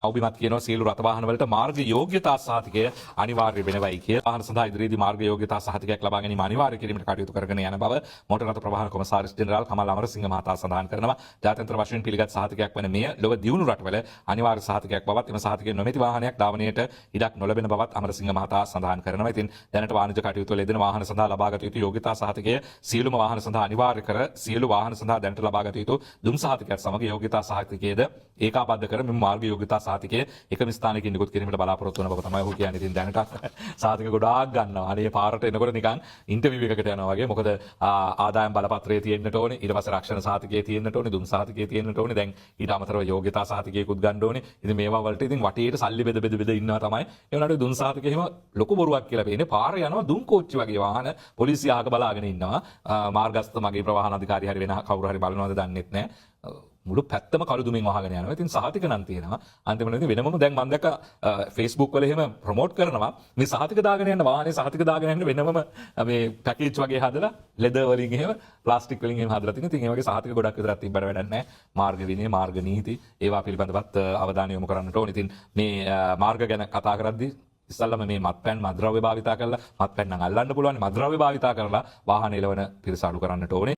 ඔබිමත් කියනවා සියලු රථ වාහන වලට මාර්ග යෝග්‍යතා සහතිකය අනිවාර්ය වෙනවයි කියලා. වාහන සඳහා ඉදිරියේදී මාර්ග යෝග්‍යතා සහතිකයක් ලබා ගැනීම අනිවාර්ය කිරීමට කටයුතු කරගෙන යන බව මොටර් රථ ප්‍රවාහන කොමසාරිස් ජෙනරාල් කමල් අමරසිංහ මහතා සඳහන් කරනවා. ජාත්‍යන්තර වශයෙන් පිළිගත් සහතිකයක් වන මෙය ලොව දියුණු රටවල අනිවාර්ය සහතිකයක් බවත් එම සහතිකය නොමැති වාහනයක් ධාවනයට ඉඩක් නොලැබෙන බවත් අමරසිංහ මහතා සඳහන් කරනවා. ඉතින් දැනට වාණිජ කටයුතු වල යෙදෙන වාහන සඳහා ලබාගත යුතු යෝග්‍යතා සහතිකය සියලුම වාහන සඳහා අනිවාර්ය කර සියලු වාහන සඳහා දැනට ලබාගත යුතු දුම් සහතිකයත් සමග යෝග්‍යතා සහතිකයේද ඒකාබද්ධ කර මෙම මාර්ග යෝග්‍යතා සහතිකය එකම ස්ථානයකින් නිකුත් කිරීමට බලාපොරොත්තු වන බව තමයි ඔහු කියන්නේ. ඉතින් දැනට සහතික ගොඩාක් ගන්නවා. අනේ පාරට එනකොට නිකන් ඉන්ටර්විව් එකකට යනවා වගේ. මොකද ආදායම් බලපත්‍රයේ තියෙන්නට ඕනේ, ඊට පස්සේ රක්ෂණ සහතිකයේ තියෙන්නට ඕනේ, දුම් සහතිකයේ තියෙන්නට ඕනේ. දැන් ඊට අමතරව යෝග්‍යතා සහතිකයකුත් ගන්න ඕනේ. ඉතින් මේවා වලට ඉතින් වටේට සල්ලි බෙද ඉන්නවා තමයි. ඒ වුණාට දුම් සහතිකය එහෙම ලොකු බොරුවක් කියලා පේන්නේ. පාරේ යනවා දුම් කෝච්චි වගේ වාහන පොලිසිය ආක බලාගෙන ඉන්නවා. මාර්ගස්ත මගේ ප්‍රවාහන අධිකාරිය හරි වෙන කවුරු හරි බලනවද දන්නෙත් නැහැ. මුළු පැත්තම කළුදුමින් වහගෙන යනවා. ඉතින් සහතික නම් තියෙනවා. අන්තිමට ඉතින් වෙනමම දැන් මම දැක්ක Facebook වල එහෙම ප්‍රොමෝට් කරනවා. මේ සහතික දාගෙන යන වාහනේ සහතික දාගෙන යන වෙනමම මේ පැකේජ් වගේ හදලා ලෙදර් වලින් එහෙම ප්ලාස්ටික් වලින් එහෙම හදලා තියෙනවා. ඉතින් ඒ වගේ සහතික ගොඩක් විතරක් තිබ්බට වැඩක් නැහැ. මාර්ග විනය, මාර්ග නීති ඒවා පිළිබඳවත් අවධානය යොමු කරන්නට ඕනේ. ඉතින් මේ මාර්ග ගැන කතා කරද්දී ඉස්සල්ලාම මේ මත්පැන් මද්ද්‍රව්‍ය භාවිතා කරලා මත්පැන් නම් අල්ලන්න පුළුවන් මද්ද්‍රව්‍ය භාවිතා කරලා වාහන එලවන පිරිස අඩු කරන්නට ඕනේ.